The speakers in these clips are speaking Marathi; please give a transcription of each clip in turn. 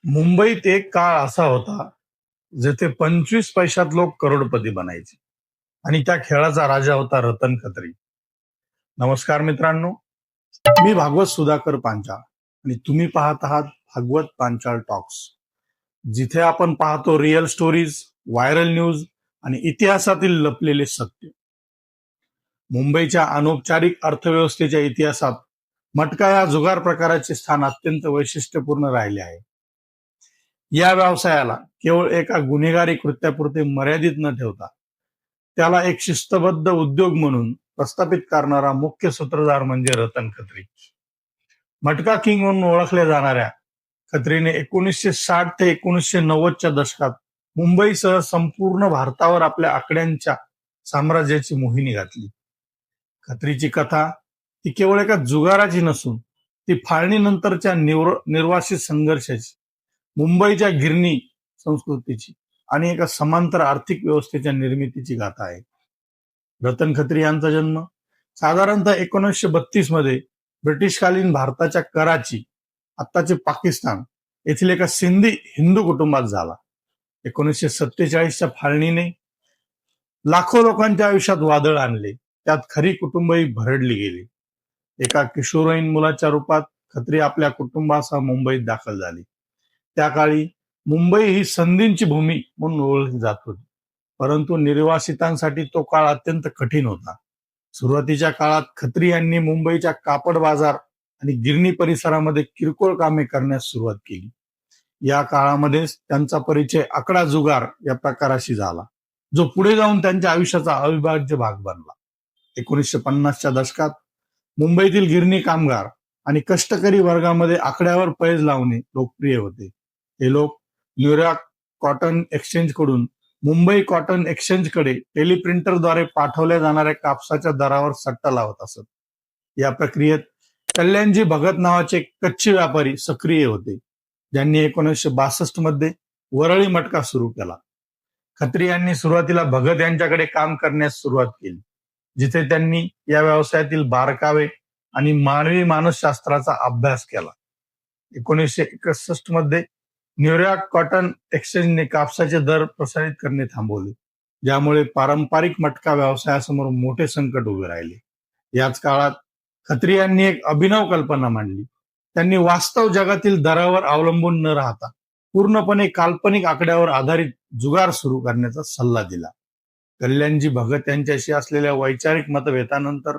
मुंबईत एक काळ असा होता जेथे 25 पैशात लोक करोडपती बनायचे आणि त्या खेळाचा राजा होता रतन खत्री. नमस्कार मित्रांनो, मी भागवत सुधाकर पांचाळ आणि तुम्ही पाहत आहात भागवत पांचाळ टॉक्स, जिथे आपण पाहतो रिअल स्टोरीज, व्हायरल न्यूज आणि इतिहासातील लपलेले सत्य. मुंबईच्या अनौपचारिक अर्थव्यवस्थेच्या इतिहासात मटका या जुगार प्रकाराचे स्थान अत्यंत वैशिष्ट्यपूर्ण राहिले आहे. या व्यवसायाला केवळ एका गुन्हेगारी कृत्यापुरते मर्यादित न ठेवता त्याला एक शिस्तबद्ध उद्योग म्हणून प्रस्थापित करणारा मुख्य सूत्रधार म्हणजे रतन खत्री. मटका किंग म्हणून ओळखल्या जाणाऱ्या खत्रीने 1960 ते 1990च्या दशकात मुंबईसह संपूर्ण भारतावर आपल्या आकड्यांच्या साम्राज्याची मोहिनी घातली. खत्रीची कथा ही केवळ एका जुगाराची नसून ती फाळणीनंतरच्या निर्वासित संघर्षाची, मुंबईच्या गिरणी संस्कृतीची आणि एका समांतर आर्थिक व्यवस्थेच्या निर्मितीची गाथा आहे. रतन खत्री यांचा जन्म साधारणतः 1932 मध्ये ब्रिटिशकालीन भारताच्या कराची, आत्ताचे पाकिस्तान येथील एका सिंधी हिंदू कुटुंबात झाला. 1947च्या फाळणीने लाखो लोकांच्या आयुष्यात वादळ आणले. त्यात खरी कुटुंबही भरडली गेली. एका किशोरवयीन मुलाच्या रूपात खत्री आपल्या कुटुंबासह मुंबईत दाखल झाली. त्या काळी मुंबई ही संधींची भूमी म्हणून ओळखली जात होती, परंतु निर्वासितांसाठी तो काळ अत्यंत कठीण होता. सुरुवातीच्या काळात खत्री यांनी मुंबईच्या कापड बाजार आणि गिरणी परिसरामध्ये किरकोळ कामे करण्यास सुरुवात केली. या काळामध्येच त्यांचा परिचय आकडा जुगार या प्रकाराशी झाला, जो पुढे जाऊन त्यांच्या आयुष्याचा अविभाज्य भाग बनला. 1950च्या दशकात मुंबईतील गिरणी कामगार आणि कष्टकरी वर्गामध्ये आकड्यावर पैज लावणे लोकप्रिय होते. हे लोक न्यूयॉर्क कॉटन एक्सचेंज कडून मुंबई कॉटन एक्सचेंजकडे टेलिप्रिंटरद्वारे पाठवल्या जाणाऱ्या कापसाच्या दरावर सट्टा लावत असत. या प्रक्रियेत कल्याणजी भगत नावाचे कच्चे व्यापारी सक्रिय होते, ज्यांनी 1962 मध्ये वरळी मटका सुरू केला. खत्री यांनी सुरुवातीला भगत यांच्याकडे काम करण्यास सुरुवात केली, जिथे त्यांनी या व्यवसायातील बारकावे आणि मानवी मानसशास्त्राचा अभ्यास केला. 1961 मध्ये न्यूयॉर्क कॉटन एक्सचेंजने कापसाचे दर प्रसारित करणे थांबवले, ज्यामुळे पारंपरिक मटका व्यवसायासमोर मोठे संकट उभे राहिले. याच काळात खत्री यांनी एक अभिनव कल्पना मांडली. त्यांनी वास्तव जगातील दरावर अवलंबून न राहता पूर्णपणे काल्पनिक आकड्यावर आधारित जुगार सुरू करण्याचा सल्ला दिला. कल्याणजी भगत यांच्याशी असलेल्या वैचारिक मतभेदानंतर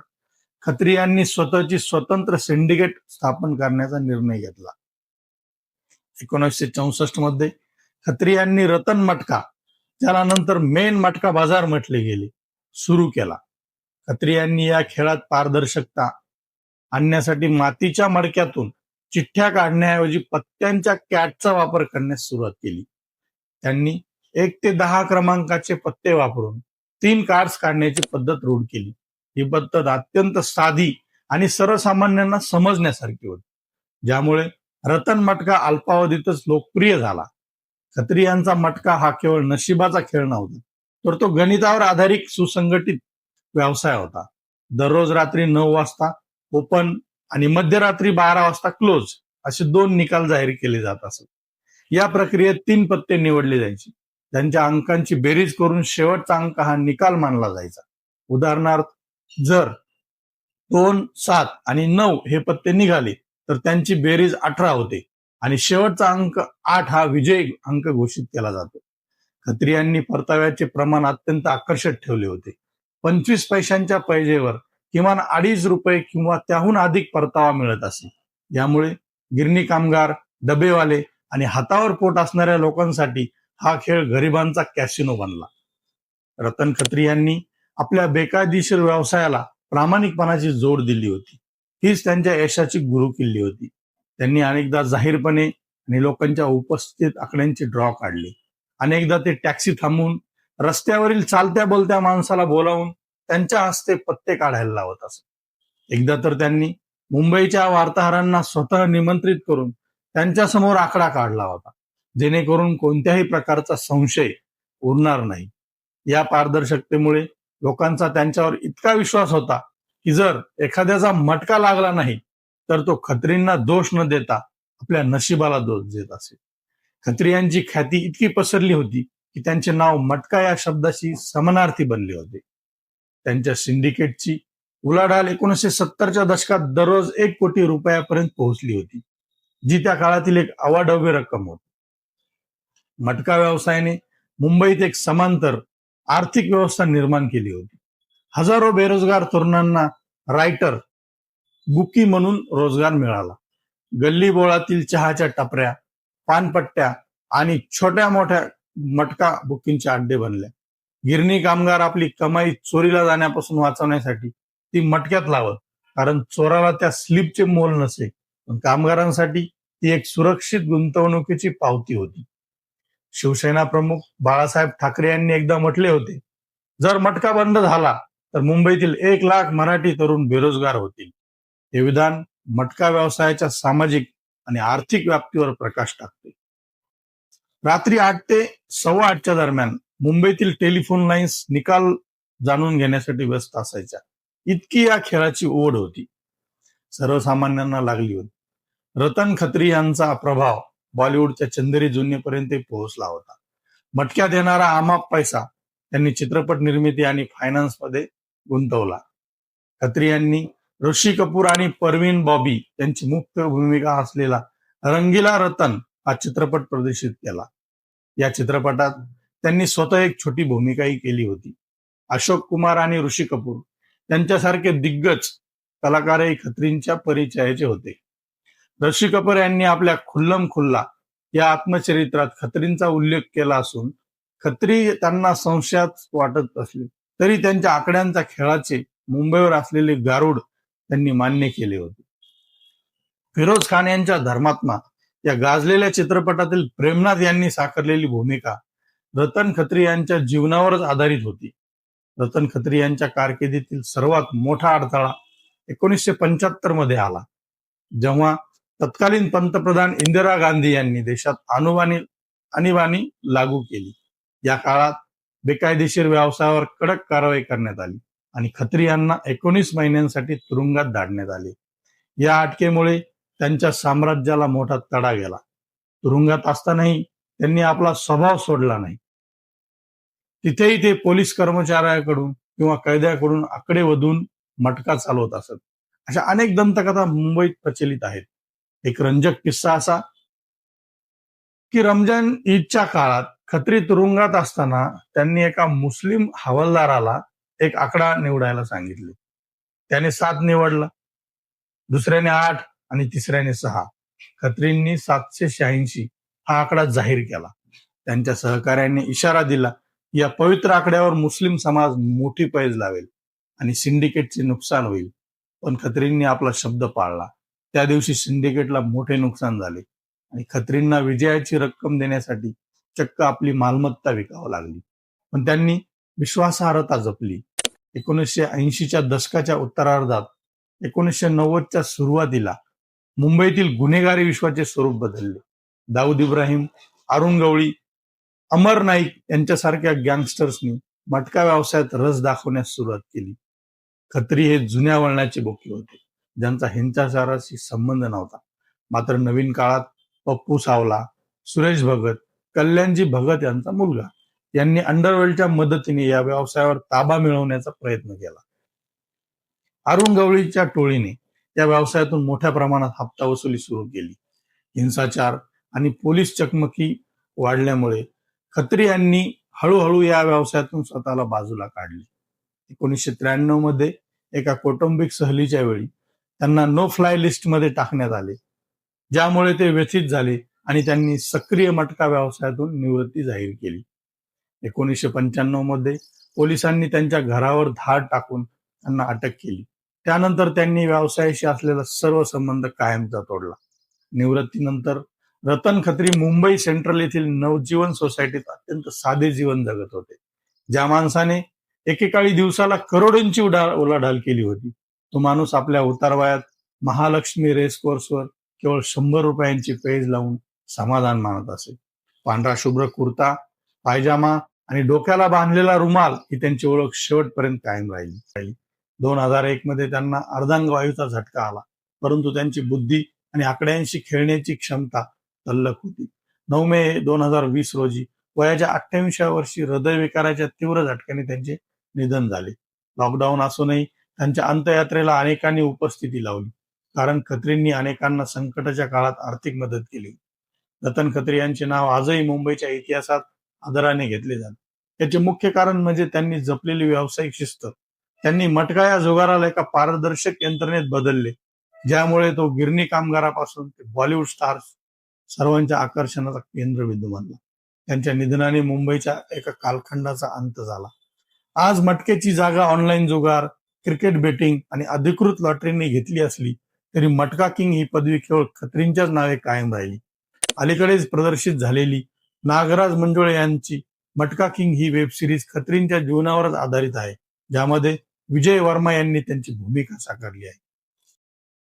खत्री यांनी स्वतःची स्वतंत्र सिंडिकेट स्थापन करण्याचा निर्णय घेतला. 1964 मध्ये खत्री यांनी रतन मटका, ज्याला नंतर मेन मटका बाजार म्हटले गेले, सुरू केला. खत्री यांनी या खेळात पारदर्शकता आणण्यासाठी मातीच्या मडक्यातून चिठ्ठ्या काढण्याऐवजी पत्त्यांच्या कॅटचा वापर करण्यास सुरुवात केली. त्यांनी 1 ते 10 क्रमांकाचे पत्ते वापरून 3 कार्ड्स काढण्याची पद्धत रूढ केली. ही पद्धत अत्यंत साधी आणि सर्वसामान्यांना समजण्यासारखी होती, ज्यामुळे रतन मटका अल्पावधीतच लोकप्रिय झाला. खत्री यांचा मटका हा केवळ नशिबाचा खेळ नव्हता, तर तो गणितावर आधारित सुसंघटित व्यवसाय होता. दररोज रात्री 9 वाजता ओपन आणि मध्यरात्री 12 वाजता क्लोज असे 2 निकाल जाहीर केले जात असत. या प्रक्रियेत 3 पत्ते निवडले जायचे, त्यांच्या अंकांची बेरीज करून शेवटचा अंक हा निकाल मानला जायचा. उदाहरणार्थ, जर 2, 7 आणि 9 हे पत्ते निघाले तर त्यांची बेरीज 18 होते आणि शेवटचा अंक 8 हा विजय अंक घोषित केला जातो. खत्री यांनी परताव्याचे प्रमाण अत्यंत आकर्षक ठेवले होते. 25 पैशांच्या पैजेवर किमान 2.5 रुपये किंवा त्याहून अधिक परतावा मिळत असे. यामुळे गिरणी कामगार, डबेवाले आणि हातावर पोट असणाऱ्या लोकांसाठी हा खेळ गरिबांचा कॅसिनो बनला. रतन खत्री यांनी आपल्या बेकायदेशीर व्यवसायाला प्रामाणिकपणाची जोड दिली होती. हीच त्यांच्या यशाची गुरुकिल्ली होती. त्यांनी अनेकदा जाहीरपणे आणि लोकांच्या उपस्थितीत आकड्यांचे ड्रॉ काढले. अनेकदा ते टॅक्सी थांबवून रस्त्यावरील चालत्या बोलत्या माणसाला बोलावून त्यांच्या हस्ते पत्ते काढायला लावत असत. एकदा तर त्यांनी मुंबईच्या वार्ताहरांना स्वतः निमंत्रित करून त्यांच्यासमोर आकडा काढला होता, जेणेकरून कोणत्याही प्रकारचा संशय उरणार नाही. या पारदर्शकतेमुळे लोकांचा त्यांच्यावर इतका विश्वास होता की जर एखाद्याचा मटका लागला नाही तर तो खत्रींना दोष न देता आपल्या नशिबाला दोष देत असे. खत्री यांची ख्याती इतकी पसरली होती की त्यांचे नाव मटका या शब्दाशी समानार्थी बनले होते. त्यांच्या सिंडिकेटची उलाढाल 1970च्या दशकात दररोज 1 कोटी रुपयापर्यंत पोहोचली होती, जी त्या काळातील एक अवाढव्य रक्कम होती. मटका व्यवसायाने मुंबईत एक समांतर आर्थिक व्यवस्था निर्माण केली होती. हजारो बेरोजगार तरुणांना रायटर, बुकी म्हणून रोजगार मिळाला. गल्ली बोळातील चहाच्या टपऱ्या, पानपट्ट्या आणि छोट्या मोठ्या मटका बुकिंगचे अड्डे बनले. गिरणी कामगार आपली कमाई चोरीला जाण्यापासून वाचवण्यासाठी ती मटक्यात लावत, कारण चोराला त्या स्लिपचे मोल नसे, पण कामगारांसाठी ती एक सुरक्षित गुंतवणुकीची पावती होती. शिवसेना प्रमुख बाळासाहेब ठाकरे यांनी एकदा म्हटले होते, जर मटका बंद झाला तर मुंबईतील 1 लाख मराठी तरुण बेरोजगार होतील. हे विधान मटका व्यवसायाच्या सामाजिक आणि आर्थिक व्याप्तीवर प्रकाश टाकते. रात्री 8 ते 8:15च्या दरम्यान मुंबईतील टेलिफोन लाईन्स निकाल जाणून घेण्यासाठी व्यस्त असायच्या. इतकी या खेळाची ओढ होती. सर्वसामान्यांना लागली होती. रतन खत्री यांचा प्रभाव बॉलिवूडच्या चंदेरी जुन्नेपर्यंत पोहोचला होता. मटक्यात येणारा अमाप पैसा त्यांनी चित्रपट निर्मिती आणि फायनान्समध्ये गुंतवला. खत्री यांनी ऋषी कपूर आणि परवीन बॉबी यांची मुख्य भूमिका असलेला रंगीला रतन हा चित्रपट प्रदर्शित केला. या चित्रपटात त्यांनी स्वतः एक छोटी भूमिकाही केली होती. अशोक कुमार आणि ऋषी कपूर यांच्यासारखे दिग्गज कलाकारही खत्रींच्या परिचयाचे होते. ऋषी कपूर यांनी आपल्या खुल्लम खुल्ला या आत्मचरित्रात खत्रींचा उल्लेख केला असून खत्री त्यांना संशयात वाटत असले तरी त्यांच्या आकड्यांच्या खेळाचे मुंबईवर असलेले गारुड त्यांनी मान्य केले होते. फिरोज खान यांच्या धर्मात्मा या गाजलेल्या चित्रपटातील प्रेमनाथ यांनी साकारलेली भूमिका रतन खत्री यांच्या जीवनावरच आधारित होती. रतन खत्री यांच्या कारकिर्दीतील सर्वात मोठा अडथळा 1975 मध्ये आला, जेव्हा तत्कालीन पंतप्रधान इंदिरा गांधी यांनी देशात आणीबाणी लागू केली. या काळात बेकायदेशीर व्यवसायावर कडक कारवाई करण्यात आली आणि खत्री यांना 19 महिन्यांसाठी तुरुंगात धाडण्यात आले. या अटकेमुळे त्यांच्या साम्राज्याला मोठा तडा गेला. तुरुंगात असतानाही त्यांनी आपला स्वभाव सोडला नाही. तिथेही ते पोलीस कर्मचाऱ्याकडून किंवा कैद्याकडून आकडे वधून मटका चालवत असत. अशा अनेक दंतकथा मुंबईत प्रचलित आहेत. एक रंजक किस्सा असा की रमजान ईदच्या काळात खत्री तुरुंगात असताना त्यांनी एका मुस्लिम हवालदाराला एक आकडा निवडायला सांगितले. त्याने 7 निवडला, दुसऱ्याने 8 आणि तिसऱ्याने 6. खत्रींनी 786 हा आकडा जाहीर केला. त्यांच्या सहकाऱ्यांनी इशारा दिला की या पवित्र आकड्यावर मुस्लिम समाज मोठी पैज लावेल आणि सिंडिकेटचे नुकसान होईल. पण खत्रींनी आपला शब्द पाळला. त्या दिवशी सिंडिकेटला मोठे नुकसान झाले आणि खत्रींना विजयाची रक्कम देण्यासाठी चक्क आपली मालमत्ता विकावं लागली. पण त्यांनी विश्वासार्हता जपली. 1980च्या दशकाच्या उत्तरार्धात 1990च्या सुरुवातीला मुंबईतील गुन्हेगारी विश्वाचे स्वरूप बदलले. दाऊद इब्राहिम, अरुण गवळी, अमर नाईक यांच्यासारख्या गँगस्टर्सनी मटका व्यवसायात रस दाखवण्यास सुरुवात केली. खत्री हे जुन्या वळणाचे बोके होते, ज्यांचा हिंसाचाराशी संबंध नव्हता. मात्र नवीन काळात पप्पू सावला, सुरेश भगत, कल्याणजी भगत यांचा मुलगा यांनी अंडरवर्ल्डच्या मदतीने या व्यवसायावर ताबा मिळवण्याचा प्रयत्न केला. अरुण गवळीच्या टोळीने या व्यवसायातून मोठ्या प्रमाणात हप्ता वसुली सुरू केली. हिंसाचार आणि पोलीस चकमकी वाढल्यामुळे खत्री यांनी हळूहळू या व्यवसायातून स्वतःला बाजूला काढले. 1993 मध्ये एका कौटुंबिक सहलीच्या वेळी त्यांना नो फ्लाय लिस्टमध्ये टाकण्यात आले, ज्यामुळे ते व्यथित झाले आणि त्यांनी सक्रिय मटका व्यवसायातून निवृत्ती जाहीर केली. 1995 मध्ये पोलिसांनी त्यांच्या घरावर धाड टाकून त्यांना अटक केली. त्यानंतर त्यांनी व्यवसायाशी असलेला सर्व संबंध कायमचा तोडला. निवृत्तीनंतर रतन खत्री मुंबई सेंट्रल येथील नवजीवन सोसायटीत अत्यंत साधे जीवन जगत होते. ज्या माणसाने एकेकाळी दिवसाला करोडोंची उलाढाल केली होती, तो माणूस आपल्या उतारवयात महालक्ष्मी रेस कोर्सवर केवळ 100 रुपयांची पैज लावून समाधान मानत असे. पांढरा शुभ्र कुर्ता, पायजामा आणि डोक्याला बांधलेला रुमाल ही त्यांची ओळख शेवटपर्यंत कायम राहिली. 2001 मध्ये त्यांना अर्धांगवायूचा झटका आला, परंतु त्यांची बुद्धी आणि आकड्यांशी खेळण्याची क्षमता तल्लख होती. 9 मे 2020 रोजी वयाच्या 28व्या वर्षी हृदयविकाराच्या तीव्र झटक्याने त्यांचे निधन झाले. लॉकडाऊन असूनही त्यांच्या अंत्ययात्रेला अनेकांनी उपस्थिती लावली, कारण खत्रींनी अनेकांना संकटाच्या काळात आर्थिक मदत केली. रतन खत्री यांचे नाव आजही मुंबईच्या इतिहासात आदराने घेतले जाते. याचे मुख्य कारण म्हणजे त्यांनी जपलेली व्यावसायिक शिस्त. त्यांनी मटका या जुगाराला एका पारदर्शक यंत्रणेत बदलले, ज्यामुळे तो गिरणी कामगारापासून ते बॉलिवूड स्टार्स सर्वांच्या आकर्षणाचा केंद्रबिंदू बनला. त्यांच्या निधनाने मुंबईच्या एका कालखंडाचा अंत झाला. आज मटक्याची जागा ऑनलाईन जुगार, क्रिकेट बेटिंग आणि अधिकृत लॉटरीने घेतली असली तरी मटका किंग ही पदवी केवळ खत्रींच्याच नावे कायम राहिली. अलीकडेच प्रदर्शित झालेली नागराज मंजुळे यांची मटका किंग ही वेब सिरीज खत्रींच्या जीवनावरच आधारित आहे, ज्यामध्ये विजय वर्मा यांनी त्यांची भूमिका साकारली आहे.